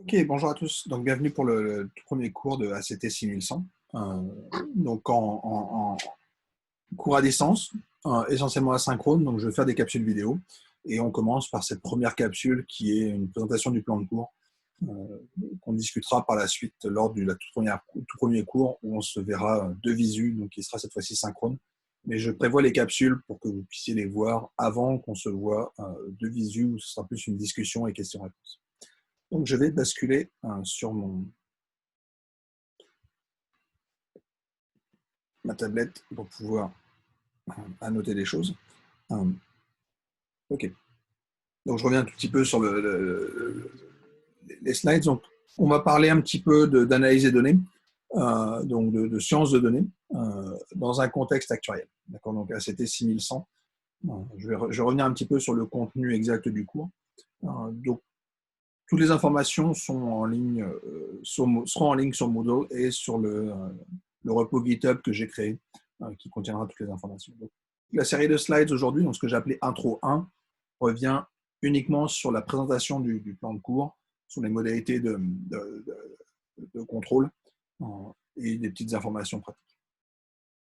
Ok, bonjour à tous. Donc, bienvenue pour le tout premier cours de ACT 6100. Euh, donc, en cours à distance, essentiellement asynchrone. Donc, je vais faire des capsules vidéo. Et on commence par cette première capsule qui est une présentation du plan de cours qu'on discutera par la suite lors du tout premier cours où on se verra de visu, donc qui sera cette fois-ci synchrone. Mais je prévois les capsules pour que vous puissiez les voir avant qu'on se voit de visu où ce sera plus une discussion et questions-réponses. Donc, je vais basculer sur ma tablette pour pouvoir annoter des choses. Ok. Donc, je reviens un tout petit peu sur les slides. Donc, on va parler un petit peu d'analyse des données, donc de sciences de données, dans un contexte actuariel. D'accord. Donc, ACT 6100. Je vais revenir un petit peu sur le contenu exact du cours. Donc, toutes les informations sont en ligne, seront en ligne sur Moodle et sur le repo GitHub que j'ai créé, qui contiendra toutes les informations. Donc, la série de slides aujourd'hui, donc ce que j'ai appelé Intro 1, revient uniquement sur la présentation du plan de cours, sur les modalités de contrôle et des petites informations pratiques.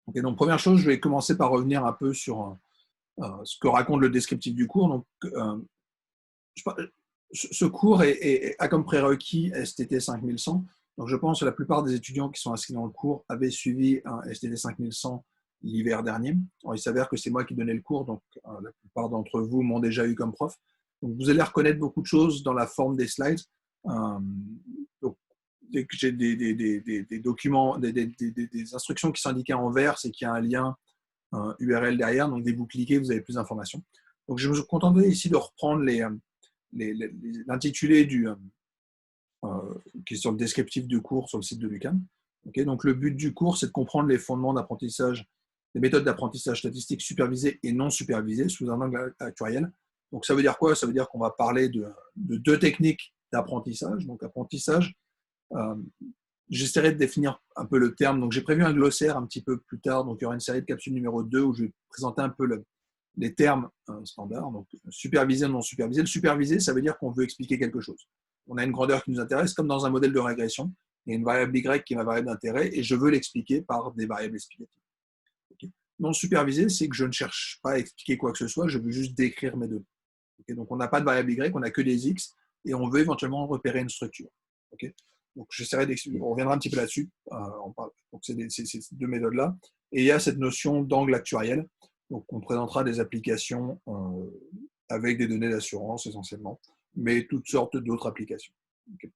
Okay, donc, première chose, je vais commencer par revenir un peu sur ce que raconte le descriptif du cours. Donc, ce cours a comme prérequis STT 5100. Donc, je pense que la plupart des étudiants qui sont inscrits dans le cours avaient suivi un STT 5100 l'hiver dernier. Alors, il s'avère que c'est moi qui donnais le cours, donc la plupart d'entre vous m'ont déjà eu comme prof. Donc, vous allez reconnaître beaucoup de choses dans la forme des slides. Donc, dès que j'ai des documents, des instructions qui sont indiquées en vert, c'est qu'il y a un lien URL derrière. Donc, dès que vous cliquez, vous avez plus d'informations. Donc, je me suis contenté ici de reprendre l'intitulé qui est sur le descriptif du cours sur le site de l'UQAM. Okay, donc le but du cours, c'est de comprendre les fondements d'apprentissage, les méthodes d'apprentissage statistique supervisées et non supervisées sous un angle actuariel. Donc ça veut dire quoi? Ça veut dire qu'on va parler de deux techniques d'apprentissage. Donc apprentissage, j'essaierai de définir un peu le terme. Donc j'ai prévu un glossaire un petit peu plus tard. Donc il y aura une série de capsules numéro 2 où je vais présenter un peu les termes standards, donc supervisé, non supervisé. Le supervisé, ça veut dire qu'on veut expliquer quelque chose. On a une grandeur qui nous intéresse, comme dans un modèle de régression. Il y a une variable Y qui est ma variable d'intérêt et je veux l'expliquer par des variables explicatives. Okay. Non supervisé, c'est que je ne cherche pas à expliquer quoi que ce soit, je veux juste décrire mes données. Okay. Donc on n'a pas de variable Y, on n'a que des X et on veut éventuellement repérer une structure. Okay. Donc j'essaierai d'expliquer, on reviendra un petit peu là-dessus. Donc c'est ces deux méthodes-là. Et il y a cette notion d'angle actuariel. Donc, on présentera des applications avec des données d'assurance essentiellement, mais toutes sortes d'autres applications. Okay.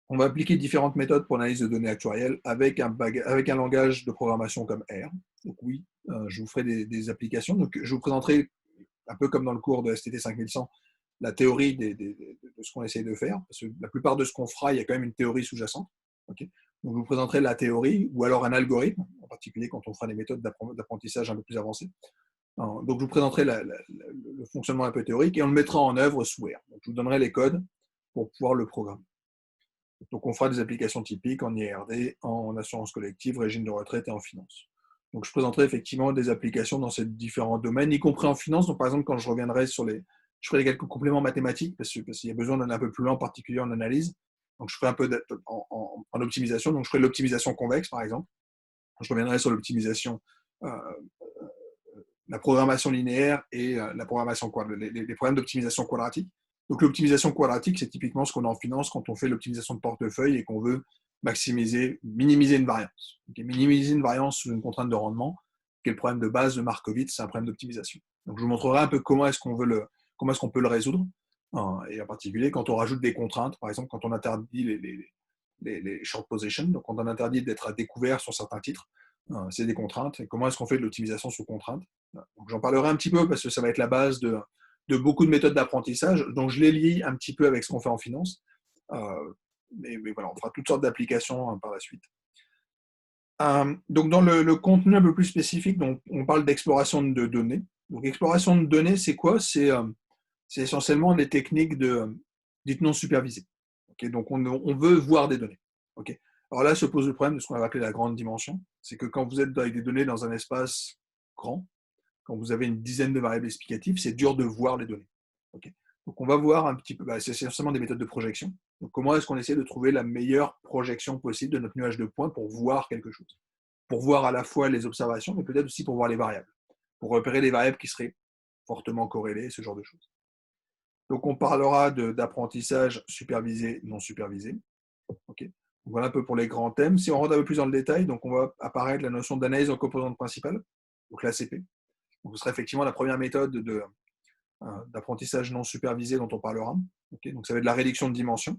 On va appliquer différentes méthodes pour l'analyse de données actuarielles avec un langage de programmation comme R. Donc oui, je vous ferai des applications. Donc, je vous présenterai, un peu comme dans le cours de STT 5100, la théorie de ce qu'on essaye de faire. Parce que la plupart de ce qu'on fera, il y a quand même une théorie sous-jacente. Okay. Donc, je vous présenterai la théorie ou alors un algorithme, en particulier quand on fera des méthodes d'apprentissage un peu plus avancées. Donc, je vous présenterai le fonctionnement un peu théorique et on le mettra en œuvre sous R. Donc, je vous donnerai les codes pour pouvoir le programmer. Donc, on fera des applications typiques en IRD, en assurance collective, régime de retraite et en finance. Donc, je présenterai effectivement des applications dans ces différents domaines, y compris en finance. Donc, par exemple, quand je reviendrai je ferai quelques compléments mathématiques parce qu'il y a besoin d'aller un peu plus loin, en particulier en analyse. Donc, je ferai un peu en optimisation. Donc, je ferai l'optimisation convexe, par exemple. Je reviendrai sur l'optimisation, la programmation linéaire et la programmation les problèmes d'optimisation quadratique. Donc, l'optimisation quadratique, c'est typiquement ce qu'on a en finance quand on fait l'optimisation de portefeuille et qu'on veut minimiser une variance. Okay, minimiser une variance sous une contrainte de rendement, qui est le problème de base de Markowitz, c'est un problème d'optimisation. Donc, je vous montrerai un peu comment est-ce qu'on peut le résoudre, et en particulier quand on rajoute des contraintes, par exemple quand on interdit les short positions, donc quand on interdit d'être à découvert sur certains titres, c'est des contraintes. Et comment est-ce qu'on fait de l'optimisation sous contrainte? Donc, j'en parlerai un petit peu parce que ça va être la base de beaucoup de méthodes d'apprentissage. Donc, je les lie un petit peu avec ce qu'on fait en finance. Mais voilà, on fera toutes sortes d'applications par la suite. Donc, dans le contenu un peu plus spécifique, donc, on parle d'exploration de données. Donc, exploration de données, c'est quoi? C'est essentiellement les techniques dites non supervisées. Okay, donc, on veut voir des données. Okay. Alors là se pose le problème de ce qu'on va appeler la grande dimension. C'est que quand vous êtes avec des données dans un espace grand, quand vous avez une dizaine de variables explicatives, c'est dur de voir les données. Okay. Donc, on va voir un petit peu, c'est essentiellement des méthodes de projection. Donc, comment est-ce qu'on essaie de trouver la meilleure projection possible de notre nuage de points pour voir quelque chose? Pour voir à la fois les observations, mais peut-être aussi pour voir les variables, pour repérer les variables qui seraient fortement corrélées, ce genre de choses. Donc, on parlera d'apprentissage supervisé, non supervisé. Okay. Donc, voilà un peu pour les grands thèmes. Si on rentre un peu plus dans le détail, donc on va apparaître la notion d'analyse en composantes principales, donc l'ACP. Donc, ce sera effectivement la première méthode d'apprentissage non supervisé dont on parlera. Okay. Donc, ça va être la réduction de dimensions.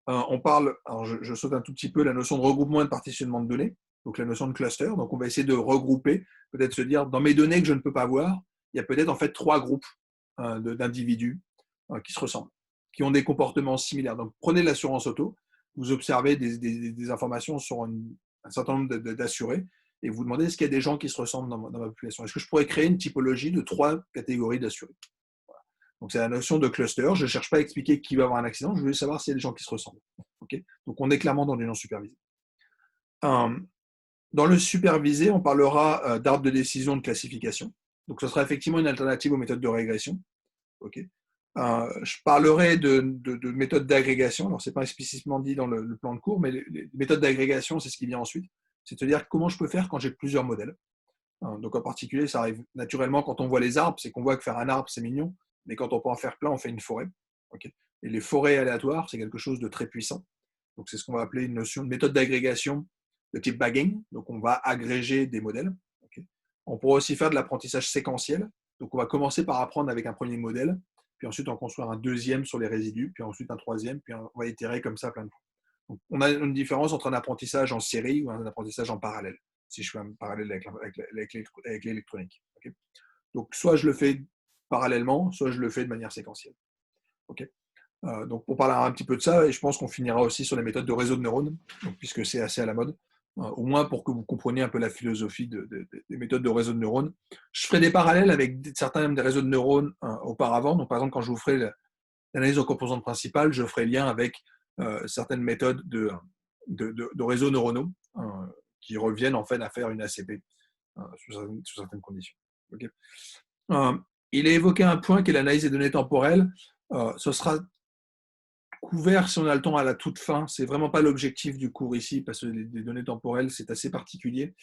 On parle, alors je saute un tout petit peu, la notion de regroupement et de partitionnement de données, donc la notion de cluster. Donc, on va essayer de regrouper, peut-être se dire, dans mes données que je ne peux pas voir, il y a peut-être en fait 3 groupes d'individus qui se ressemblent, qui ont des comportements similaires. Donc, prenez l'assurance auto, vous observez des informations sur un certain nombre d'assurés et vous demandez est-ce qu'il y a des gens qui se ressemblent dans ma population. Est-ce que je pourrais créer une typologie de 3 catégories d'assurés? Donc, c'est la notion de cluster. Je ne cherche pas à expliquer qui va avoir un accident, je veux savoir s'il y a des gens qui se ressemblent. Okay. Donc, on est clairement dans du non supervisé. Dans le supervisé, on parlera d'arbre de décision de classification. Donc, ce sera effectivement une alternative aux méthodes de régression. Okay. Je parlerai de méthodes d'agrégation. Alors, ce n'est pas explicitement dit dans le plan de cours, mais les méthodes d'agrégation, c'est ce qui vient ensuite. C'est-à-dire comment je peux faire quand j'ai plusieurs modèles. Donc, en particulier, ça arrive naturellement quand on voit les arbres, c'est qu'on voit que faire un arbre, c'est mignon, mais quand on peut en faire plein, on fait une forêt. Okay. Et les forêts aléatoires, c'est quelque chose de très puissant. Donc, c'est ce qu'on va appeler une notion de méthode d'agrégation de type bagging. Donc, on va agréger des modèles. Okay. On pourra aussi faire de l'apprentissage séquentiel. Donc, on va commencer par apprendre avec un premier modèle, puis ensuite on construire un deuxième sur les résidus, puis ensuite un troisième, puis on va itérer comme ça plein de fois. Donc, on a une différence entre un apprentissage en série ou un apprentissage en parallèle, si je fais un parallèle avec l'électronique. Okay. Donc, soit je le fais parallèlement, soit je le fais de manière séquentielle. Okay. Donc, pour parler un petit peu de ça, et je pense qu'on finira aussi sur les méthodes de réseau de neurones, donc, puisque c'est assez à la mode, au moins pour que vous compreniez un peu la philosophie des méthodes de réseau de neurones. Je ferai des parallèles avec certains des réseaux de neurones auparavant. Donc, par exemple, quand je vous ferai l'analyse aux composantes principales, je ferai lien avec certaines méthodes de réseaux neuronaux qui reviennent en fait à faire une ACP sous certaines conditions. Okay. Il est évoqué un point qui est l'analyse des données temporelles. Ce sera couvert si on a le temps à la toute fin. C'est vraiment pas l'objectif du cours ici parce que les données temporelles, c'est assez particulier.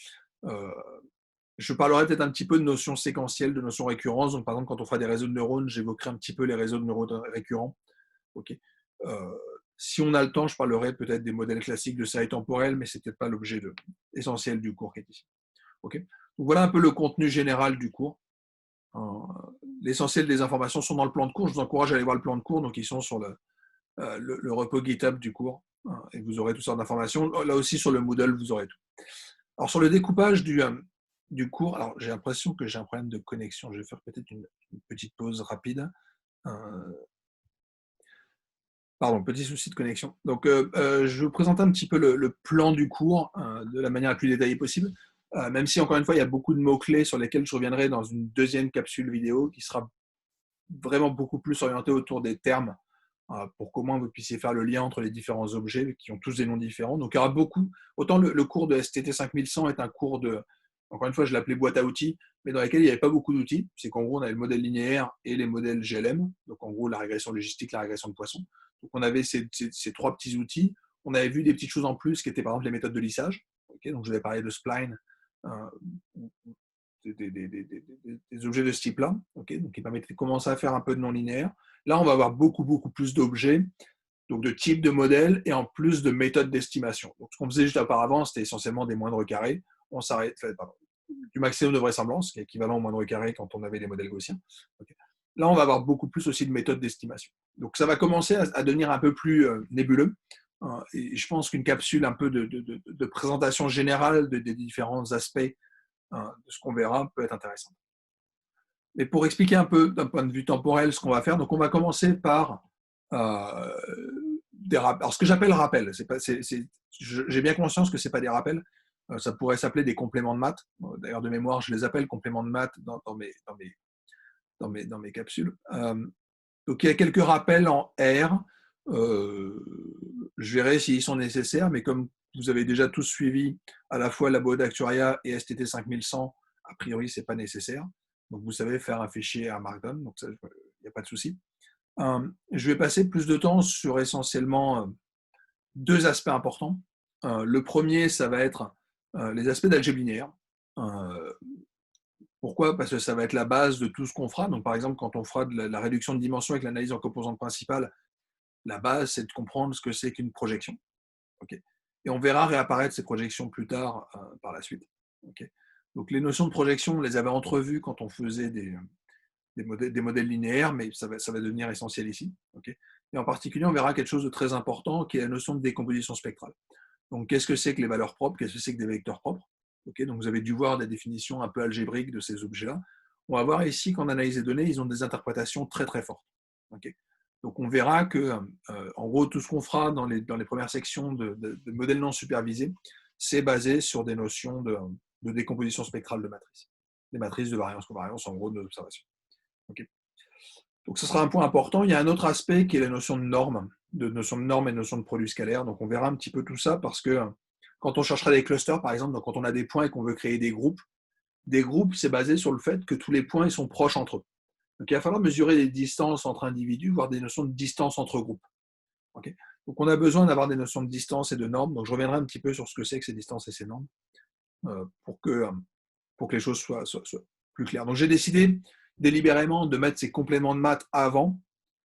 Je parlerai peut-être un petit peu de notions séquentielles, de notions récurrences. Donc, par exemple, quand on fera des réseaux de neurones, j'évoquerai un petit peu les réseaux de neurones récurrents. Okay. Si on a le temps, je parlerai peut-être des modèles classiques de série temporelle, mais c'est peut-être pas l'objet essentiel du cours qui est ici. Okay. Donc, voilà un peu le contenu général du cours. L'essentiel des informations sont dans le plan de cours. Je vous encourage à aller voir le plan de cours. Donc, ils sont sur le repo GitHub du cours et vous aurez toutes sortes d'informations. Là aussi, sur le Moodle, vous aurez tout. Alors, sur le découpage du cours, alors j'ai l'impression que j'ai un problème de connexion. Je vais faire peut-être une petite pause rapide. Pardon, petit souci de connexion. Donc, je vais vous présenter un petit peu le plan du cours de la manière la plus détaillée possible. Même si, encore une fois, il y a beaucoup de mots-clés sur lesquels je reviendrai dans une deuxième capsule vidéo qui sera vraiment beaucoup plus orientée autour des termes pour qu'au moins vous puissiez faire le lien entre les différents objets qui ont tous des noms différents. Donc, il y aura beaucoup. Autant le cours de STT 5100 est un cours de, encore une fois, je l'appelais boîte à outils, mais dans lequel il n'y avait pas beaucoup d'outils. C'est qu'en gros, on avait le modèle linéaire et les modèles GLM. Donc, en gros, la régression logistique, la régression de Poisson. Donc, on avait ces 3 petits outils. On avait vu des petites choses en plus qui étaient par exemple les méthodes de lissage. Okay, donc, je vous avais parlé de spline, des objets de ce type-là, okay, donc qui permettaient de commencer à faire un peu de non linéaire. Là, on va avoir beaucoup plus d'objets, donc de types de modèles et en plus de méthodes d'estimation. Donc, ce qu'on faisait juste auparavant, c'était essentiellement des moindres carrés. On s'arrête, du maximum de vraisemblance, qui est équivalent au moindre carré quand on avait les modèles gaussiens. Okay. Là, on va avoir beaucoup plus aussi de méthodes d'estimation. Donc, ça va commencer à devenir un peu plus nébuleux. Et je pense qu'une capsule un peu de présentation générale des différents aspects de ce qu'on verra peut être intéressante. Mais pour expliquer un peu d'un point de vue temporel ce qu'on va faire, donc on va commencer par des rappels. Alors ce que j'appelle rappel, j'ai bien conscience que ce n'est pas des rappels, ça pourrait s'appeler des compléments de maths. D'ailleurs de mémoire, je les appelle compléments de maths dans mes capsules. Donc il y a quelques rappels en R. Je verrai s'ils sont nécessaires, mais comme vous avez déjà tous suivi à la fois Labo d'Actuaria et STT 5100, a priori, ce n'est pas nécessaire. Donc, vous savez faire un fichier à Markdown, donc il n'y a pas de souci. Je vais passer plus de temps sur essentiellement deux aspects importants. Le premier, ça va être les aspects d'algèbre linéaire. Euh, Pourquoi? Parce que ça va être la base de tout ce qu'on fera. Donc, par exemple, quand on fera de la réduction de dimension avec l'analyse en composantes principales, la base, c'est de comprendre ce que c'est qu'une projection. Okay. Et on verra réapparaître ces projections plus tard par la suite. Okay. Donc, les notions de projection, on les avait entrevues quand on faisait des modèles linéaires, mais ça va devenir essentiel ici. Okay. Et en particulier, on verra quelque chose de très important qui est la notion de décomposition spectrale. Donc, qu'est-ce que c'est que les valeurs propres? Qu'est-ce que c'est que des vecteurs propres? Okay, donc, vous avez dû voir des définitions un peu algébriques de ces objets-là. On va voir ici qu'en analyse des données, ils ont des interprétations très, très fortes. Okay. Donc, on verra que, en gros, tout ce qu'on fera dans les premières sections de modèles non supervisés, c'est basé sur des notions de décomposition spectrale de matrices. Des matrices de variance-covariance, en gros, de l'observation. Okay. Donc, ce sera un point important. Il y a un autre aspect qui est la notion de norme et de notion de produit scalaire. Donc, on verra un petit peu tout ça parce que quand on cherchera des clusters, par exemple, donc quand on a des points et qu'on veut créer des groupes, c'est basé sur le fait que tous les points ils sont proches entre eux. Donc, il va falloir mesurer les distances entre individus, voire des notions de distance entre groupes. Okay. Donc, on a besoin d'avoir des notions de distance et de normes. Donc, je reviendrai un petit peu sur ce que c'est que ces distances et ces normes pour que les choses soient plus claires. Donc, j'ai décidé délibérément de mettre ces compléments de maths avant,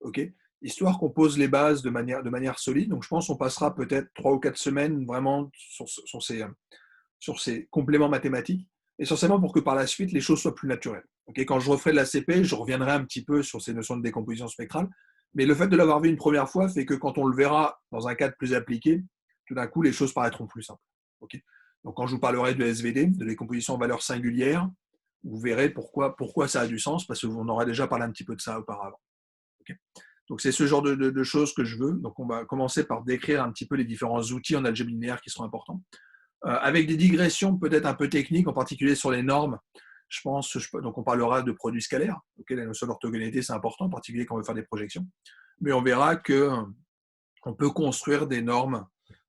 okay, histoire qu'on pose les bases de manière solide. Donc, je pense qu'on passera peut-être 3 ou 4 semaines vraiment sur ces compléments mathématiques, essentiellement pour que par la suite, les choses soient plus naturelles. Okay, quand je referai de la CP, je reviendrai un petit peu sur ces notions de décomposition spectrale, mais le fait de l'avoir vu une première fois fait que quand on le verra dans un cadre plus appliqué, tout d'un coup, les choses paraîtront plus simples. Okay. Donc, quand je vous parlerai de SVD, de décomposition en valeurs singulières, vous verrez pourquoi ça a du sens, parce qu'on aura déjà parlé un petit peu de ça auparavant. Okay. Donc, c'est ce genre de choses que je veux. Donc, on va commencer par décrire un petit peu les différents outils en algèbre linéaire qui sont importants. Avec des digressions peut-être un peu techniques, en particulier sur les normes. Donc on parlera de produits scalaires. Okay, la notion d'orthogonalité, c'est important, en particulier quand on veut faire des projections. Mais on verra qu'on peut construire des normes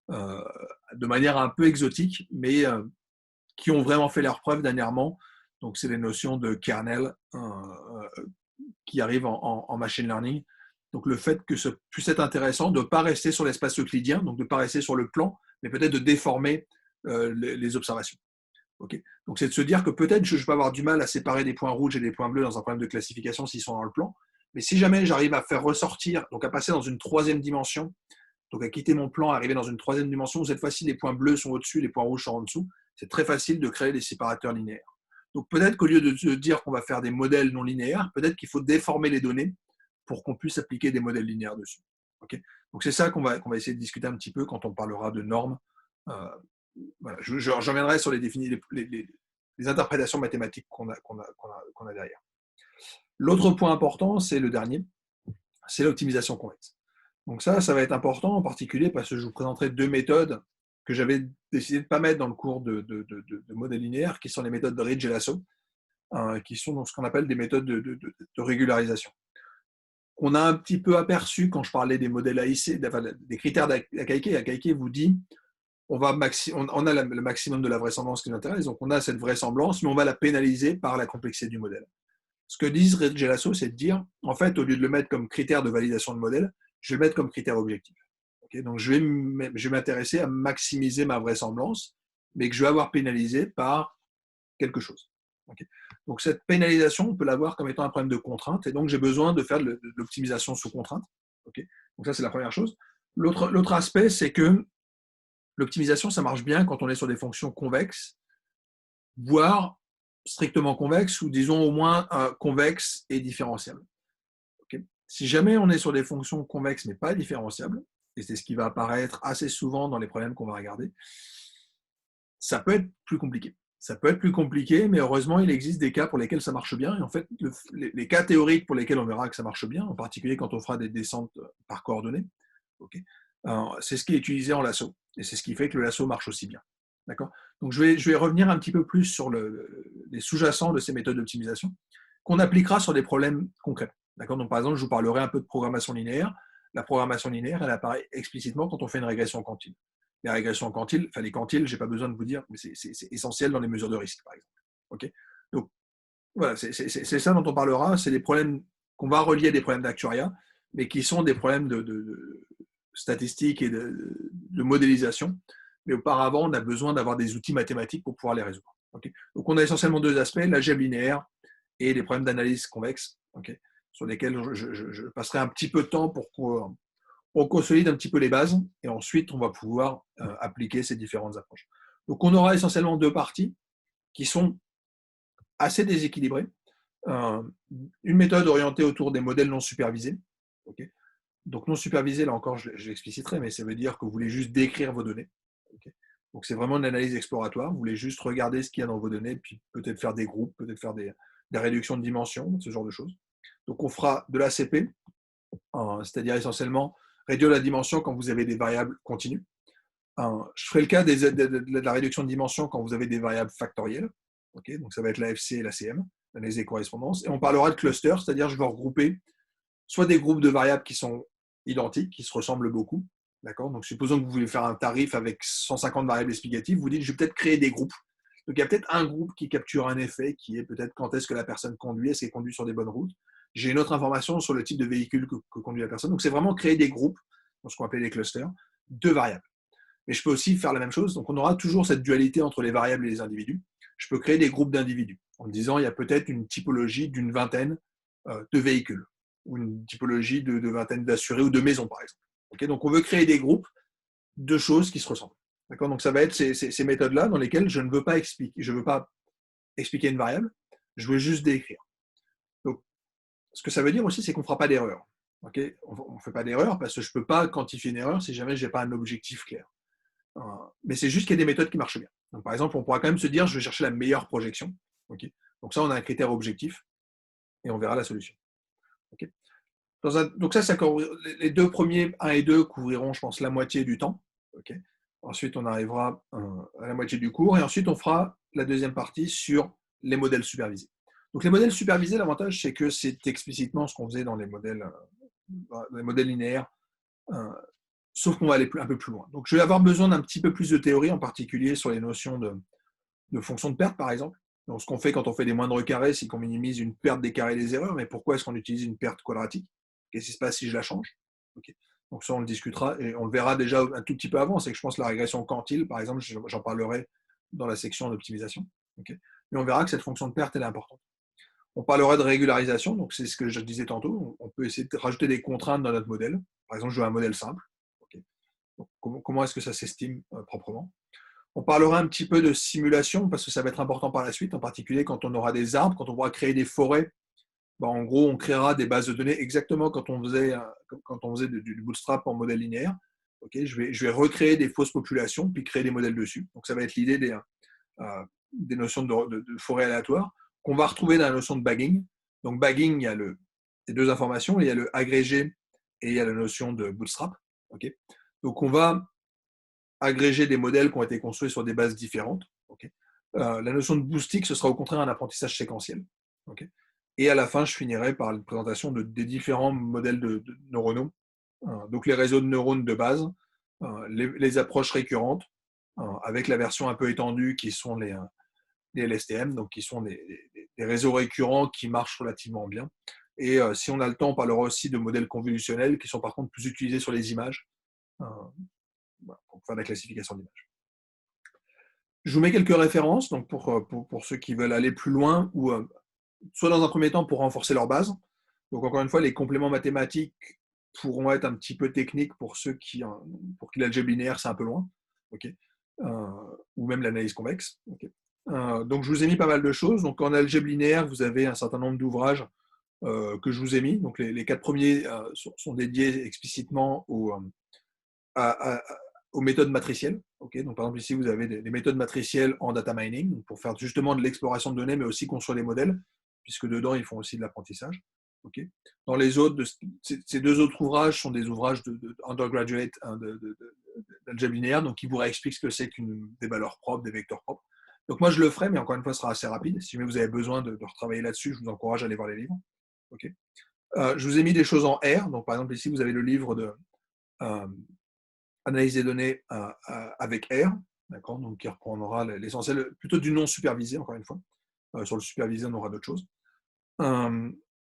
de manière un peu exotique, mais qui ont vraiment fait leur preuve dernièrement. Donc, c'est les notions de kernel qui arrivent en machine learning. Donc, le fait que ce puisse être intéressant de ne pas rester sur l'espace euclidien, donc de ne pas rester sur le plan, mais peut-être de déformer les observations. Okay. Donc, c'est de se dire que peut-être je peux avoir du mal à séparer des points rouges et des points bleus dans un problème de classification s'ils sont dans le plan. Mais si jamais j'arrive à faire ressortir, donc à passer dans une troisième dimension, donc à quitter mon plan, à arriver dans une troisième dimension où cette fois-ci les points bleus sont au-dessus, les points rouges sont en dessous, c'est très facile de créer des séparateurs linéaires. Donc peut-être qu'au lieu de se dire qu'on va faire des modèles non linéaires, peut-être qu'il faut déformer les données pour qu'on puisse appliquer des modèles linéaires dessus. Okay. Donc c'est ça qu'on va essayer de discuter un petit peu quand on parlera de normes. Voilà. Je reviendrai sur les interprétations mathématiques qu'on a derrière. L'autre point important, c'est le dernier, c'est l'optimisation convexe. Donc ça va être important en particulier parce que je vous présenterai deux méthodes que j'avais décidé de ne pas mettre dans le cours de modèle linéaire, qui sont les méthodes de Ridge et Lasso, qui sont donc ce qu'on appelle des méthodes de régularisation. On a un petit peu aperçu quand je parlais des modèles AIC, des critères d'Akaike. Akaike vous dit on a le maximum de la vraisemblance qui nous intéresse, donc on a cette vraisemblance, mais on va la pénaliser par la complexité du modèle. Ce que disent Ridge et Lasso, c'est de dire, en fait, au lieu de le mettre comme critère de validation de modèle, je vais le mettre comme critère objectif. Okay, donc, je vais m'intéresser à maximiser ma vraisemblance, mais que je vais avoir pénalisé par quelque chose. Okay. Donc, cette pénalisation, on peut l'avoir comme étant un problème de contrainte, et donc j'ai besoin de faire de l'optimisation sous contrainte. Okay. Donc, ça, c'est la première chose. L'autre aspect, c'est que l'optimisation, ça marche bien quand on est sur des fonctions convexes, voire strictement convexes, ou disons au moins convexes et différenciables. Okay. Si jamais on est sur des fonctions convexes mais pas différenciables, et c'est ce qui va apparaître assez souvent dans les problèmes qu'on va regarder, ça peut être plus compliqué. Ça peut être plus compliqué, mais heureusement, il existe des cas pour lesquels ça marche bien. Et en fait, les cas théoriques pour lesquels on verra que ça marche bien, en particulier quand on fera des descentes par coordonnées, okay, c'est ce qui est utilisé en lasso. Et c'est ce qui fait que le lasso marche aussi bien. D'accord ? Donc, je vais revenir un petit peu plus sur les sous-jacents de ces méthodes d'optimisation qu'on appliquera sur des problèmes concrets. D'accord ? Donc, par exemple, je vous parlerai un peu de programmation linéaire. La programmation linéaire, elle apparaît explicitement quand on fait une régression quantile. Les régressions quantiles, enfin les quantiles, je n'ai pas besoin de vous dire, mais c'est essentiel dans les mesures de risque, par exemple. Okay, donc, voilà, c'est ça dont on parlera. C'est des problèmes qu'on va relier à des problèmes d'actuariat, mais qui sont des problèmes de statistiques et de modélisation. Mais auparavant, on a besoin d'avoir des outils mathématiques pour pouvoir les résoudre. Okay. Donc, on a essentiellement deux aspects, l'algèbre linéaire et les problèmes d'analyse convexe, okay, sur lesquels je passerai un petit peu de temps pour qu'on consolide un petit peu les bases, et ensuite, on va pouvoir appliquer ces différentes approches. Donc, on aura essentiellement deux parties qui sont assez déséquilibrées. Une méthode orientée autour des modèles non supervisés. Okay. Donc, non supervisé, là encore, je l'expliciterai, mais ça veut dire que vous voulez juste décrire vos données. Okay. Donc, c'est vraiment une analyse exploratoire. Vous voulez juste regarder ce qu'il y a dans vos données, puis peut-être faire des groupes, peut-être faire des réductions de dimensions, ce genre de choses. Donc, on fera de l'ACP, c'est-à-dire essentiellement réduire la dimension quand vous avez des variables continues. Je ferai le cas de la réduction de dimension quand vous avez des variables factorielles. Okay. Donc, ça va être l'AFC et l'ACM, l'analyse des correspondances. Et on parlera de cluster, c'est-à-dire je vais regrouper soit des groupes de variables qui sont identiques, qui se ressemblent beaucoup. D'accord. Donc, supposons que vous voulez faire un tarif avec 150 variables explicatives, vous dites, je vais peut-être créer des groupes. Donc, il y a peut-être un groupe qui capture un effet, qui est peut-être quand est-ce que la personne conduit, est-ce qu'elle conduit sur des bonnes routes. J'ai une autre information sur le type de véhicule que conduit la personne. Donc, c'est vraiment créer des groupes, ce qu'on appelle les clusters, de variables. Mais je peux aussi faire la même chose. Donc, on aura toujours cette dualité entre les variables et les individus. Je peux créer des groupes d'individus en me disant, il y a peut-être une typologie d'une vingtaine de véhicules, ou une typologie de vingtaine d'assurés ou de maisons, par exemple. Okay. Donc, on veut créer des groupes de choses qui se ressemblent. D'accord. Donc, ça va être ces méthodes-là dans lesquelles je ne veux pas expliquer, une variable, je veux juste décrire. Donc, ce que ça veut dire aussi, c'est qu'on ne fera pas d'erreur. Okay. On ne fait pas d'erreur parce que je ne peux pas quantifier une erreur si jamais je n'ai pas un objectif clair. Mais c'est juste qu'il y a des méthodes qui marchent bien. Donc, par exemple, on pourra quand même se dire, je vais chercher la meilleure projection. Okay. Donc, ça, on a un critère objectif et on verra la solution. Okay. Donc ça, les deux premiers, 1 et 2, couvriront, je pense, la moitié du temps. Okay. Ensuite, on arrivera à la moitié du cours, et ensuite, on fera la deuxième partie sur les modèles supervisés. Donc, les modèles supervisés, l'avantage, c'est que c'est explicitement ce qu'on faisait dans les modèles linéaires, sauf qu'on va aller un peu plus loin. Donc, je vais avoir besoin d'un petit peu plus de théorie, en particulier sur les notions de fonction de perte, par exemple. Donc, ce qu'on fait quand on fait des moindres carrés, c'est qu'on minimise une perte des carrés des erreurs, mais pourquoi est-ce qu'on utilise une perte quadratique? Qu'est-ce qui se passe si je la change? Okay. Donc ça, on le discutera et on le verra déjà un tout petit peu avant. C'est que je pense que la régression quantile, par exemple, j'en parlerai dans la section d'optimisation. Okay. Mais on verra que cette fonction de perte, elle est importante. On parlera de régularisation, donc c'est ce que je disais tantôt. On peut essayer de rajouter des contraintes dans notre modèle. Par exemple, je veux un modèle simple. Okay. Donc, comment est-ce que ça s'estime proprement? On parlera un petit peu de simulation parce que ça va être important par la suite, en particulier quand on aura des arbres, quand on pourra créer des forêts. Ben, en gros, on créera des bases de données exactement quand on faisait du bootstrap en modèle linéaire. Okay, je vais recréer des fausses populations, puis créer des modèles dessus. Donc, ça va être l'idée des notions de forêt aléatoire qu'on va retrouver dans la notion de bagging. Donc, bagging, il y a les deux informations, il y a le agrégé et il y a la notion de bootstrap. Okay. Donc, on va agréger des modèles qui ont été construits sur des bases différentes. Okay. La notion de boostic, ce sera au contraire un apprentissage séquentiel. Okay. Et à la fin, je finirai par une présentation des différents modèles de neuronaux. Donc les réseaux de neurones de base, les approches récurrentes, avec la version un peu étendue qui sont les LSTM, donc qui sont des réseaux récurrents qui marchent relativement bien. Et si on a le temps, on parlera aussi de modèles convolutionnels qui sont par contre plus utilisés sur les images, pour faire de la classification d'images. Je vous mets quelques références donc pour ceux qui veulent aller plus loin ou soit dans un premier temps pour renforcer leur base. Donc encore une fois, les compléments mathématiques pourront être un petit peu techniques pour ceux pour qui l'algèbre linéaire c'est un peu loin, okay. Ou même l'analyse convexe. Okay. Donc je vous ai mis pas mal de choses. Donc en algèbre linéaire, vous avez un certain nombre d'ouvrages que je vous ai mis. Donc les 4 premiers sont dédiés explicitement aux méthodes matricielles. Okay. Donc par exemple ici vous avez des méthodes matricielles en data mining pour faire justement de l'exploration de données, mais aussi construire des modèles, puisque dedans ils font aussi de l'apprentissage. Okay. Dans les autres, ces deux autres ouvrages sont des ouvrages de undergraduate d'algèbre linéaire, donc qui vous réexpliquent ce que c'est des valeurs propres, des vecteurs propres. Donc moi je le ferai, mais encore une fois ce sera assez rapide. Si jamais vous avez besoin de retravailler là-dessus, je vous encourage à aller voir les livres. Okay. Je vous ai mis des choses en R. Donc par exemple ici vous avez le livre de analyse des données avec R, d'accord, donc qui reprendra l'essentiel plutôt du non supervisé, encore une fois. Sur le supervisé, on aura d'autres choses.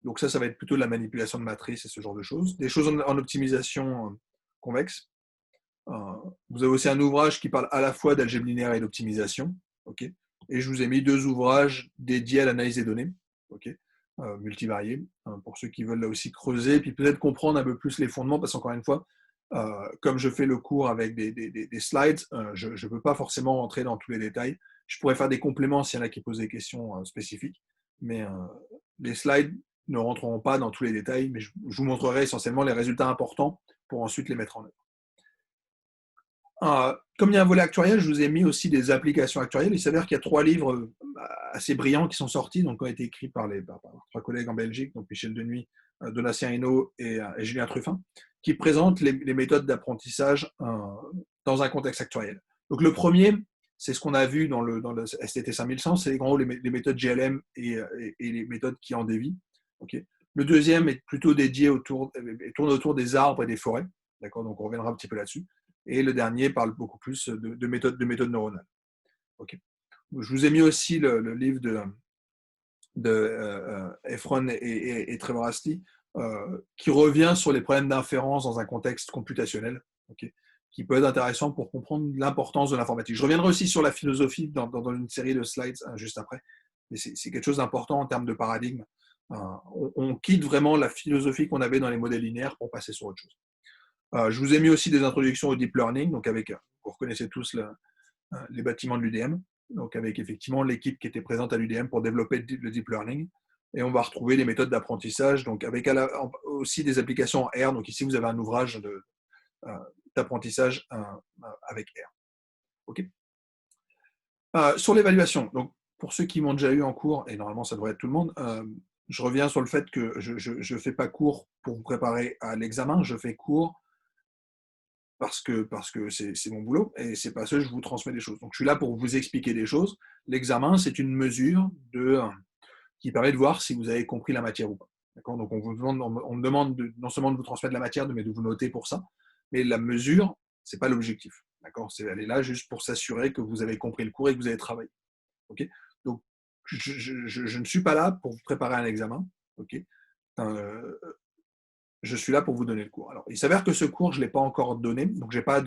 Donc ça va être plutôt de la manipulation de matrices et ce genre de choses. Des choses en optimisation convexe. Vous avez aussi un ouvrage qui parle à la fois d'algèbre linéaire et d'optimisation. Okay, et je vous ai mis 2 ouvrages dédiés à l'analyse des données, okay, multivariées, pour ceux qui veulent là aussi creuser, puis peut-être comprendre un peu plus les fondements, parce qu'encore une fois, comme je fais le cours avec des slides, je ne peux pas forcément rentrer dans tous les détails. Je pourrais faire des compléments s'il y en a qui posent des questions spécifiques, mais les slides ne rentreront pas dans tous les détails, mais je vous montrerai essentiellement les résultats importants pour ensuite les mettre en œuvre. Comme il y a un volet actuariel, je vous ai mis aussi des applications actuarielles. Il s'avère qu'il y a 3 livres assez brillants qui sont sortis, donc qui ont été écrits par 3 collègues en Belgique, donc Michel Denuy, Donatien Hinault et Julien Truffin, qui présentent les méthodes d'apprentissage dans un contexte actuariel. Donc le premier, c'est ce qu'on a vu dans le STT 5100, c'est les méthodes GLM et les méthodes qui en dévient. Okay. Le deuxième est plutôt dédié tourne autour des arbres et des forêts. D'accord, donc on reviendra un petit peu là-dessus. Et le dernier parle beaucoup plus de méthodes neuronales. Okay. Je vous ai mis aussi le livre de Efron et Trevor Astley, qui revient sur les problèmes d'inférence dans un contexte computationnel, okay, qui peut être intéressant pour comprendre l'importance de l'informatique. Je reviendrai aussi sur la philosophie dans une série de slides juste après, mais c'est quelque chose d'important en termes de paradigme. On quitte vraiment la philosophie qu'on avait dans les modèles linéaires pour passer sur autre chose. Je vous ai mis aussi des introductions au deep learning, donc vous reconnaissez tous les bâtiments de l'UDM, donc avec effectivement l'équipe qui était présente à l'UDM pour développer le deep learning. Et on va retrouver les méthodes d'apprentissage, donc avec aussi des applications en R. Donc ici, vous avez un ouvrage d'apprentissage avec R. Okay. Sur l'évaluation, donc pour ceux qui m'ont déjà eu en cours, et normalement ça devrait être tout le monde, je reviens sur le fait que je ne fais pas cours pour vous préparer à l'examen, je fais cours parce que c'est mon boulot et c'est parce que je vous transmets des choses. Donc je suis là pour vous expliquer des choses. L'examen, c'est une mesure qui permet de voir si vous avez compris la matière ou pas. D'accord. Donc on me demande non seulement de vous transmettre la matière, mais de vous noter pour ça. Mais la mesure, c'est pas l'objectif. D'accord. Elle est là juste pour s'assurer que vous avez compris le cours et que vous avez travaillé. Okay. Donc je ne suis pas là pour vous préparer un examen. Okay. Je suis là pour vous donner le cours. Alors, il s'avère que ce cours, je ne l'ai pas encore donné, donc je n'ai pas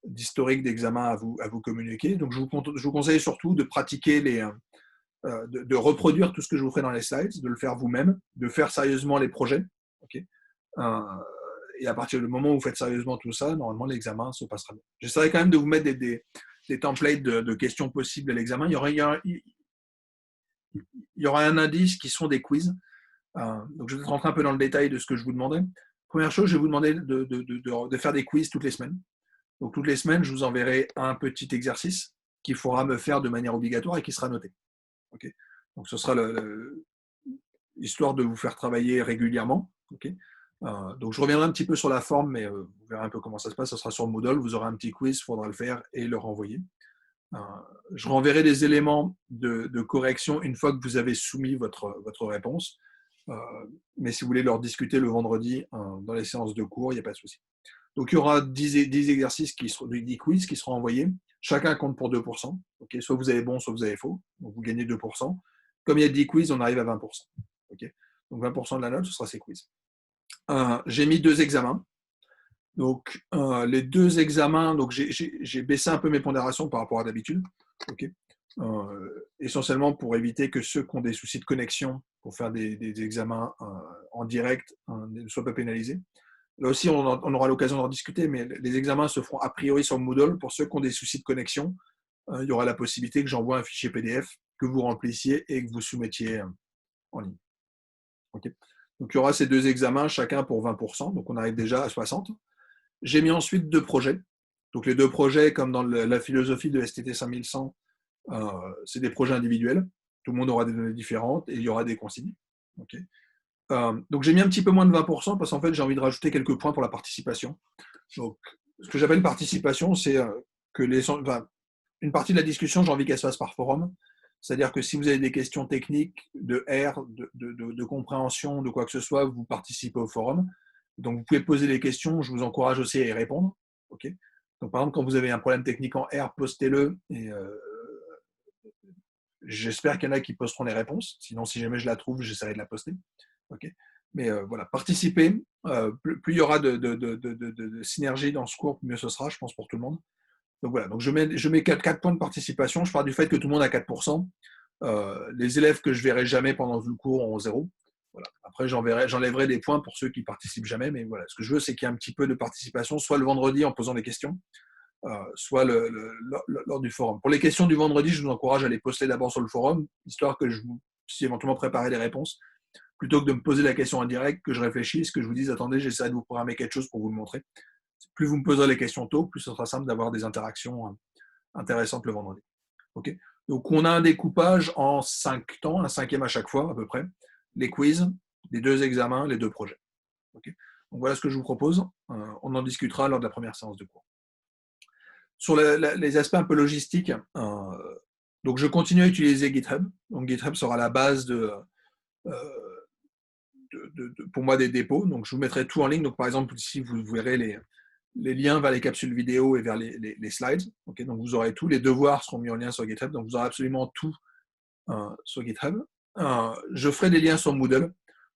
d'historique d'examen à vous communiquer. Donc, je vous conseille surtout de pratiquer de reproduire tout ce que je vous ferai dans les slides, de le faire vous-même, de faire sérieusement les projets. Okay. Et à partir du moment où vous faites sérieusement tout ça, normalement, l'examen se passera bien. J'essaierai quand même de vous mettre des templates de questions possibles à l'examen. Il y aura un indice qui sont des quiz. Donc, je vais rentrer un peu dans le détail de ce que je vous demandais. Première chose, je vais vous demander de faire des quiz toutes les semaines. Donc, toutes les semaines, je vous enverrai un petit exercice qu'il faudra me faire de manière obligatoire et qui sera noté. Okay. Donc, ce sera l'histoire de vous faire travailler régulièrement. Okay. Donc, je reviendrai un petit peu sur la forme, mais vous verrez un peu comment ça se passe. Ce sera sur Moodle. Vous aurez un petit quiz, il faudra le faire et le renvoyer. Je renverrai des éléments de correction une fois que vous avez soumis votre réponse. Mais si vous voulez leur discuter le vendredi dans les séances de cours, il n'y a pas de souci. Donc, il y aura 10 exercices, 10 quiz qui seront envoyés. Chacun compte pour 2%. Okay. Soit vous avez bon, soit vous avez faux. Donc, vous gagnez 2%. Comme il y a 10 quiz, on arrive à 20%. Okay. Donc, 20% de la note, ce sera ces quiz. J'ai mis 2 examens. Donc, les 2 examens, donc j'ai baissé un peu mes pondérations par rapport à d'habitude. Okay. Essentiellement pour éviter que ceux qui ont des soucis de connexion pour faire des examens en direct ne soient pas pénalisés. Là aussi, on aura l'occasion d'en discuter, mais les examens se feront a priori sur Moodle. Pour ceux qui ont des soucis de connexion, il y aura la possibilité que j'envoie un fichier PDF que vous remplissiez et que vous soumettiez en ligne. Okay. Donc, il y aura ces 2 examens, chacun pour 20%. Donc, on arrive déjà à 60%. J'ai mis ensuite 2 projets. Donc, les 2 projets, comme dans la philosophie de STT 5100, c'est des projets individuels. Tout le monde aura des données différentes et il y aura des consignes. Okay. Donc, j'ai mis un petit peu moins de 20% parce qu'en fait, j'ai envie de rajouter quelques points pour la participation. Donc, ce que j'appelle participation, c'est que une partie de la discussion, j'ai envie qu'elle se fasse par forum. C'est-à-dire que si vous avez des questions techniques de R, de compréhension, de quoi que ce soit, vous participez au forum. Donc, vous pouvez poser des questions. Je vous encourage aussi à y répondre. Okay. Donc, par exemple, quand vous avez un problème technique en R, postez-le et J'espère qu'il y en a qui posteront les réponses. Sinon, si jamais je la trouve, j'essaierai de la poster. Okay. Mais voilà, participez. Plus il y aura de synergie dans ce cours, mieux ce sera, je pense, pour tout le monde. Donc voilà, donc je mets 4 points de participation. Je pars du fait que tout le monde a 4%. Les élèves que je verrai jamais pendant le cours ont 0. Voilà. Après, j'enlèverai des points pour ceux qui participent jamais. Mais voilà, ce que je veux, c'est qu'il y ait un petit peu de participation, soit le vendredi en posant des questions, soit lors du forum. Pour les questions du vendredi, je vous encourage à les poster d'abord sur le forum, histoire que je vous puisse éventuellement préparer des réponses, plutôt que de me poser la question en direct, que je réfléchisse, que je vous dise, attendez, j'essaie de vous programmer quelque chose pour vous le montrer. Plus vous me poserez les questions tôt, plus ce sera simple d'avoir des interactions intéressantes le vendredi. Okay. Donc, on a un découpage en 5 temps, un 5e à chaque fois à peu près, les quiz, les 2 examens, les 2 projets. Okay. Donc, voilà ce que je vous propose. On en discutera lors de la première séance de cours. Sur les aspects un peu logistiques, donc je continue à utiliser GitHub. Donc, GitHub sera la base pour moi des dépôts. Donc, je vous mettrai tout en ligne. Donc, par exemple, ici, vous verrez les liens vers les capsules vidéo et vers les slides. Okay, donc, vous aurez tout. Les devoirs seront mis en lien sur GitHub. Donc, vous aurez absolument tout sur GitHub. Je ferai des liens sur Moodle.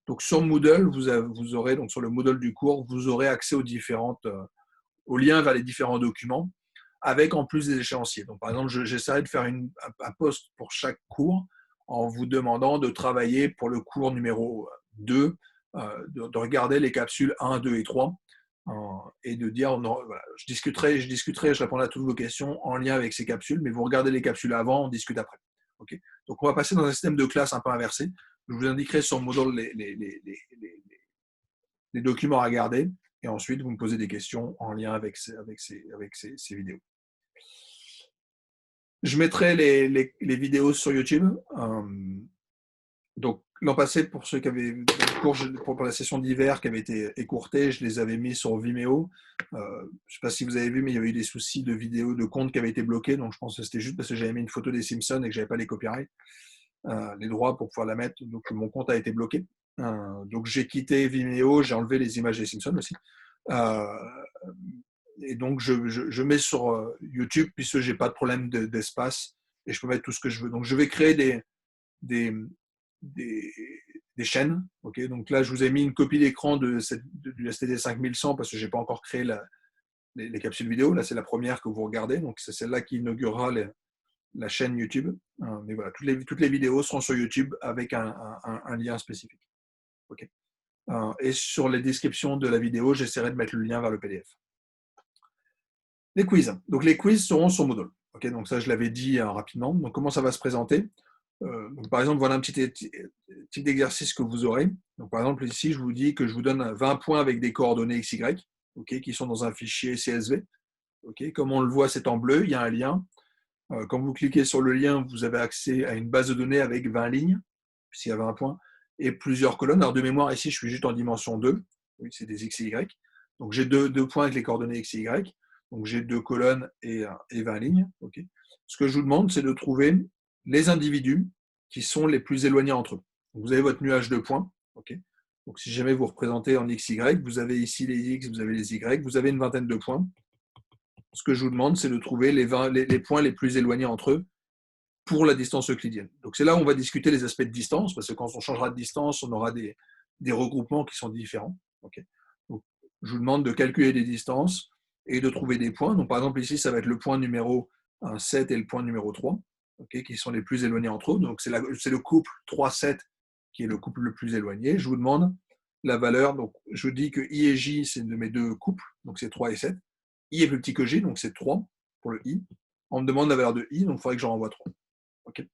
Donc, sur Moodle, vous aurez, donc sur le Moodle du cours, vous aurez accès aux liens vers les différents documents, avec en plus des échéanciers. Donc, par exemple, j'essaierai de faire un post pour chaque cours en vous demandant de travailler pour le cours numéro 2, de regarder les capsules 1, 2 et 3, et de dire, voilà, je discuterai, je répondrai à toutes vos questions en lien avec ces capsules, mais vous regardez les capsules avant, on discute après. Okay. Donc, on va passer dans un système de classe un peu inversé. Je vous indiquerai sur Moodle les documents à garder, et ensuite, vous me posez des questions en lien avec ces vidéos. Je mettrai les vidéos sur YouTube. Donc, l'an passé, pour ceux qui avaient pour la session d'hiver qui avait été écourtée, je les avais mis sur Vimeo. Je ne sais pas si vous avez vu, mais il y avait eu des soucis de vidéos, de comptes qui avaient été bloqués. Donc, je pense que c'était juste parce que j'avais mis une photo des Simpsons et que je n'avais pas les copyrights, les droits pour pouvoir la mettre. Donc, mon compte a été bloqué. Donc, j'ai quitté Vimeo, j'ai enlevé les images des Simpsons aussi. Et donc, je mets sur YouTube, puisque je n'ai pas de problème d'espace et je peux mettre tout ce que je veux. Donc, je vais créer des chaînes. Okay, donc là, je vous ai mis une copie d'écran du STD 5100 parce que je n'ai pas encore créé les capsules vidéo. Là, c'est la première que vous regardez. Donc, c'est celle-là qui inaugurera la chaîne YouTube. Mais voilà, toutes les vidéos seront sur YouTube avec un lien spécifique. Okay. Et sur les descriptions de la vidéo, j'essaierai de mettre le lien vers le PDF. Les quiz. Donc, les quiz seront sur Moodle. Okay, donc, ça, je l'avais dit rapidement. Donc, comment ça va se présenter? Donc, par exemple, voilà un petit type d'exercice que vous aurez. Donc, par exemple, ici, je vous dis que je vous donne 20 points avec des coordonnées XY, okay, qui sont dans un fichier CSV. Okay. Comme on le voit, c'est en bleu, il y a un lien. Quand vous cliquez sur le lien, vous avez accès à une base de données avec 20 lignes, s'il y a 20 points, et plusieurs colonnes. Alors, de mémoire, ici, je suis juste en dimension 2. Oui, c'est des XY. Donc, j'ai deux points avec les coordonnées XY. Donc, j'ai 2 colonnes et 20 lignes. Okay. Ce que je vous demande, c'est de trouver les individus qui sont les plus éloignés entre eux. Donc, vous avez votre nuage de points. Okay. Donc, si jamais vous représentez en XY, vous avez ici les X, vous avez les Y, vous avez une vingtaine de points. Ce que je vous demande, c'est de trouver les points les plus éloignés entre eux pour la distance euclidienne. Donc, c'est là où on va discuter les aspects de distance, parce que quand on changera de distance, on aura des regroupements qui sont différents. Okay. Donc, je vous demande de calculer des distances et de trouver des points. Donc, par exemple, ici, ça va être le point numéro 7 et le point numéro 3, okay, qui sont les plus éloignés entre eux. Donc, c'est le couple 3-7 qui est le couple le plus éloigné. Je vous demande la valeur. Donc, je dis que I et J, c'est de mes 2 couples, donc c'est 3 et 7. I est plus petit que J, donc c'est 3 pour le I. On me demande la valeur de I, donc il faudrait que j'en renvoie 3. Okay.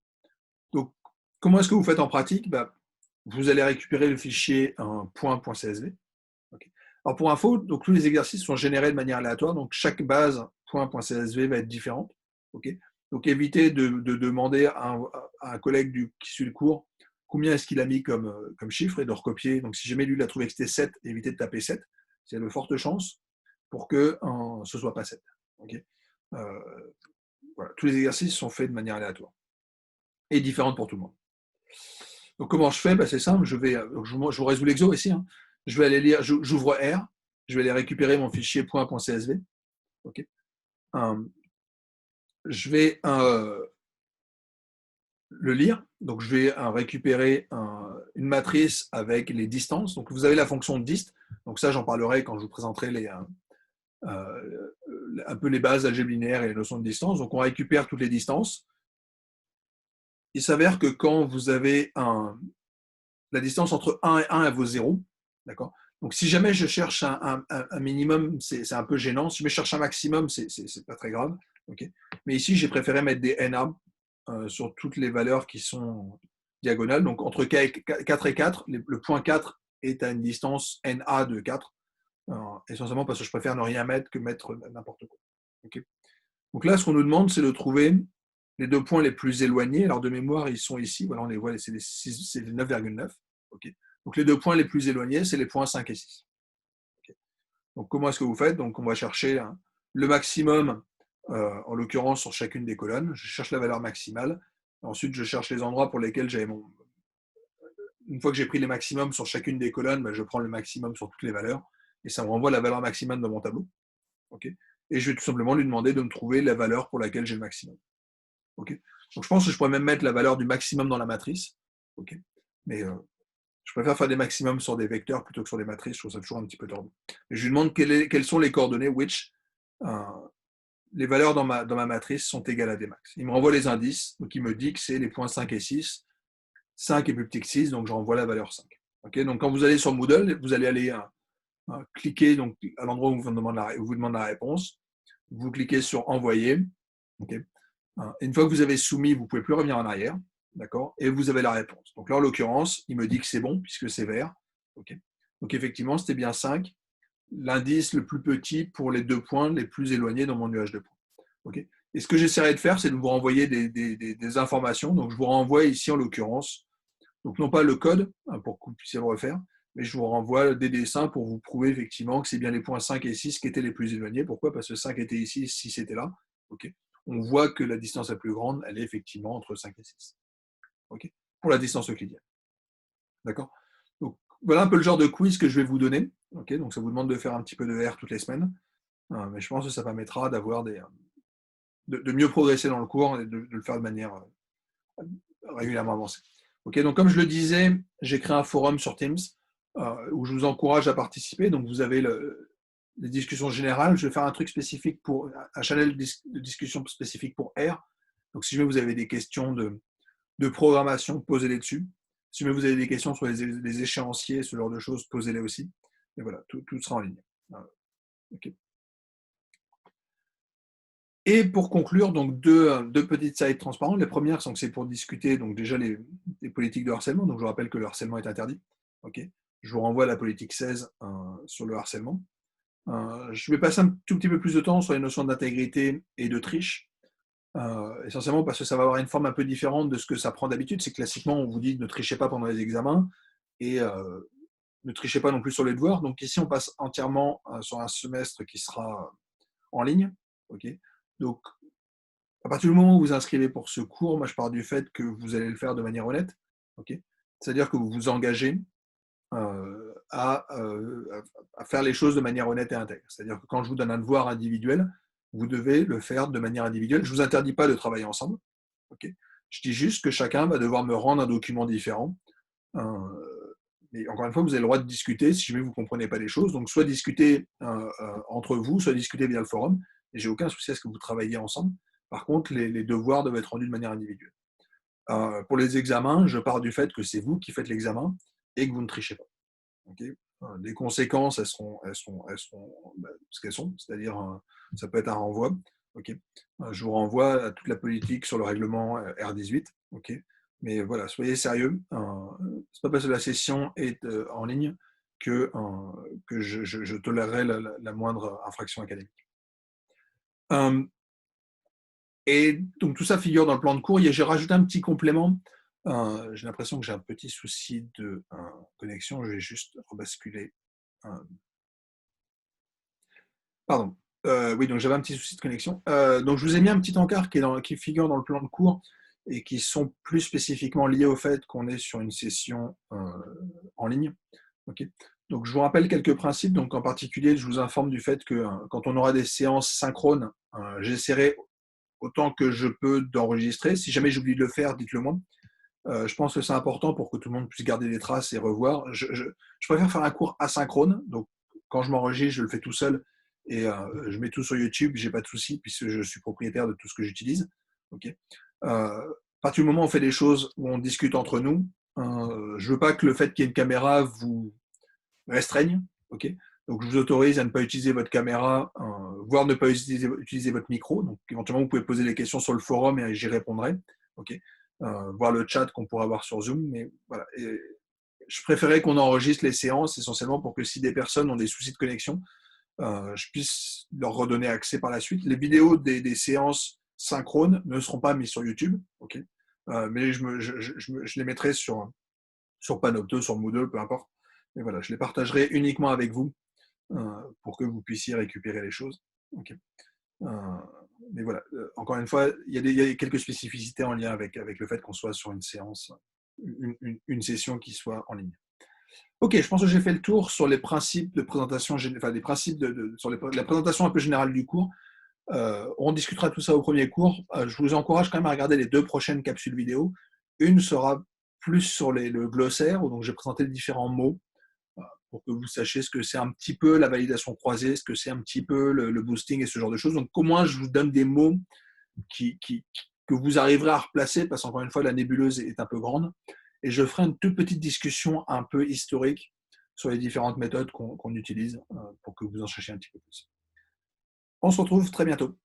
Donc, comment est-ce que vous faites en pratique? Vous allez récupérer le fichier point.csv. Okay. Alors, pour info, donc, tous les exercices sont générés de manière aléatoire, donc chaque base point.csv va être différente. Okay. Donc, évitez de demander à un collègue qui suit le cours combien est-ce qu'il a mis comme chiffre et de recopier. Donc, si jamais lui il a trouvé que c'était 7, évitez de taper 7. C'est de fortes chances pour que ce ne soit pas 7. Okay. Voilà. Tous les exercices sont faits de manière aléatoire et différente pour tout le monde. Donc, comment je fais? C'est simple, je vous résous l'exo ici. Hein. Je vais aller lire, j'ouvre R, je vais aller récupérer mon fichier point.csv. Okay. Je vais le lire. Donc, je vais récupérer une matrice avec les distances. Donc, vous avez la fonction dist. Donc, ça, j'en parlerai quand je vous présenterai un peu les bases d'algèbre linéaire et les notions de distance. Donc, on récupère toutes les distances. Il s'avère que quand vous avez la distance entre 1 et 1, elle vaut 0. D'accord. Donc, si jamais je cherche un minimum, c'est un peu gênant. Si je cherche un maximum, c'est pas très grave. Okay. Mais ici, j'ai préféré mettre des NA sur toutes les valeurs qui sont diagonales. Donc, entre 4 et 4, le point 4 est à une distance NA de 4. Essentiellement parce que je préfère ne rien mettre que mettre n'importe quoi. Okay. Donc là, ce qu'on nous demande, c'est de trouver les deux points les plus éloignés. Alors, de mémoire, ils sont ici. Voilà, on les voit, c'est les 9,9. Okay. Donc, les deux points les plus éloignés, c'est les points 5 et 6. Okay. Donc, comment est-ce que vous faites? Donc, on va chercher le maximum, en l'occurrence, sur chacune des colonnes. Je cherche la valeur maximale. Ensuite, je cherche les endroits pour lesquels j'avais mon... Une fois que j'ai pris les maximums sur chacune des colonnes, ben, je prends le maximum sur toutes les valeurs. Et ça me renvoie la valeur maximum dans mon tableau. Okay. Et je vais tout simplement lui demander de me trouver la valeur pour laquelle j'ai le maximum. Okay. Donc, je pense que je pourrais même mettre la valeur du maximum dans la matrice. Okay. Mais je préfère faire des maximums sur des vecteurs plutôt que sur des matrices. Je trouve ça toujours un petit peu tordu. Et je lui demande quelles sont les coordonnées which les valeurs dans ma matrice sont égales à des max. Il me renvoie les indices. Donc, il me dit que c'est les points 5 et 6. 5 est plus petit que 6, donc je renvoie la valeur 5. Okay. Donc, quand vous allez sur Moodle, vous allez aller cliquer donc, à l'endroit où vous demande la réponse. Vous cliquez sur Envoyer. Okay. Une fois que vous avez soumis, vous ne pouvez plus revenir en arrière. D'accord. Et vous avez la réponse. Donc là, en l'occurrence, il me dit que c'est bon puisque c'est vert. Okay. Donc effectivement, c'était bien 5. L'indice le plus petit pour les deux points les plus éloignés dans mon nuage de points. Okay. Et ce que j'essaierai de faire, c'est de vous renvoyer des informations. Donc je vous renvoie ici, en l'occurrence, donc non pas le code, pour que vous puissiez le refaire, mais je vous renvoie des dessins pour vous prouver effectivement que c'est bien les points 5 et 6 qui étaient les plus éloignés. Pourquoi? Parce que 5 était ici, 6 était là. Okay. On voit que la distance la plus grande, elle est effectivement entre 5 et 6. Okay. Pour la distance euclidienne. D'accord. Donc, voilà un peu le genre de quiz que je vais vous donner. Okay. Donc, ça vous demande de faire un petit peu de R toutes les semaines. Mais je pense que ça permettra d'avoir de mieux progresser dans le cours et de le faire de manière régulièrement avancée. Okay. Donc, comme je le disais, j'ai créé un forum sur Teams où je vous encourage à participer. Donc, vous avez les discussions générales. Je vais faire un truc spécifique pour un channel de discussion spécifique pour R. Donc, si jamais vous avez des questions de programmation, posez-les dessus. Si jamais vous avez des questions sur les échéanciers, ce genre de choses, posez-les aussi. Et voilà, tout sera en ligne. Okay. Et pour conclure, donc deux petites slides transparentes. Les premières sont que c'est pour discuter donc déjà les politiques de harcèlement. Donc je vous rappelle que le harcèlement est interdit. Okay. Je vous renvoie à la politique 16 sur le harcèlement. Je vais passer un tout petit peu plus de temps sur les notions d'intégrité et de triche. Essentiellement parce que ça va avoir une forme un peu différente de ce que ça prend d'habitude. C'est classiquement, on vous dit ne trichez pas pendant les examens et ne trichez pas non plus sur les devoirs. Donc ici, on passe entièrement sur un semestre qui sera en ligne. Okay. Donc, à partir du moment où vous vous inscrivez pour ce cours, moi je pars du fait que vous allez le faire de manière honnête. Okay. C'est-à-dire que vous vous engagez à faire les choses de manière honnête et intègre. C'est-à-dire que quand je vous donne un devoir individuel, vous devez le faire de manière individuelle. Je ne vous interdis pas de travailler ensemble. Okay. Je dis juste que chacun va devoir me rendre un document différent. Mais encore une fois, vous avez le droit de discuter si jamais vous ne comprenez pas les choses. Donc, soit discuter entre vous, soit discuter via le forum. Et j'ai aucun souci à ce que vous travailliez ensemble. Par contre, les devoirs doivent être rendus de manière individuelle. Pour les examens, je pars du fait que c'est vous qui faites l'examen et que vous ne trichez pas. Okay. Les conséquences, elles seront ce qu'elles sont, c'est-à-dire ça peut être un renvoi. Okay. Je vous renvoie à toute la politique sur le règlement R18. Okay. Mais voilà, soyez sérieux. C'est pas parce que la session est en ligne que je tolérerai la moindre infraction académique. Et donc tout ça figure dans le plan de cours. J'ai rajouté un petit complément. J'ai l'impression que j'ai un petit souci de connexion. Je vais juste rebasculer. Pardon. Oui, donc j'avais un petit souci de connexion. Donc je vous ai mis un petit encart qui figure dans le plan de cours et qui sont plus spécifiquement liés au fait qu'on est sur une session en ligne. Okay. Donc je vous rappelle quelques principes. Donc en particulier, je vous informe du fait que quand on aura des séances synchrones, j'essaierai autant que je peux d'enregistrer. Si jamais j'oublie de le faire, dites-le moi. Je pense que c'est important pour que tout le monde puisse garder des traces et revoir. Je préfère faire un cours asynchrone. Donc, quand je m'enregistre, je le fais tout seul et je mets tout sur YouTube. J'ai pas de souci puisque je suis propriétaire de tout ce que j'utilise. Okay. À partir du moment où on fait des choses où on discute entre nous, je veux pas que le fait qu'il y ait une caméra vous restreigne. Okay. Donc, je vous autorise à ne pas utiliser votre caméra, voire ne pas utiliser votre micro. Donc, éventuellement, vous pouvez poser des questions sur le forum et j'y répondrai. Okay. Voir le chat qu'on pourra avoir sur Zoom. Mais voilà. Et je préférais qu'on enregistre les séances essentiellement pour que si des personnes ont des soucis de connexion, je puisse leur redonner accès par la suite. Les vidéos des séances synchrones ne seront pas mises sur YouTube. Okay. Mais je les mettrai sur Panopto, sur Moodle, peu importe. Mais voilà, je les partagerai uniquement avec vous pour que vous puissiez récupérer les choses. Okay. Mais voilà, encore une fois, il y a quelques spécificités en lien avec le fait qu'on soit sur une séance, une session qui soit en ligne. Ok, je pense que j'ai fait le tour sur les principes de présentation, enfin des principes sur la présentation un peu générale du cours. On discutera tout ça au premier cours. Je vous encourage quand même à regarder les 2 prochaines capsules vidéo. Une sera plus sur le glossaire, donc j'ai présenté les différents mots pour que vous sachiez ce que c'est un petit peu la validation croisée, ce que c'est un petit peu le boosting et ce genre de choses. Donc, au moins, je vous donne des mots que vous arriverez à replacer, parce qu'encore une fois, la nébuleuse est un peu grande. Et je ferai une toute petite discussion un peu historique sur les différentes méthodes qu'on utilise pour que vous en cherchiez un petit peu plus. On se retrouve très bientôt.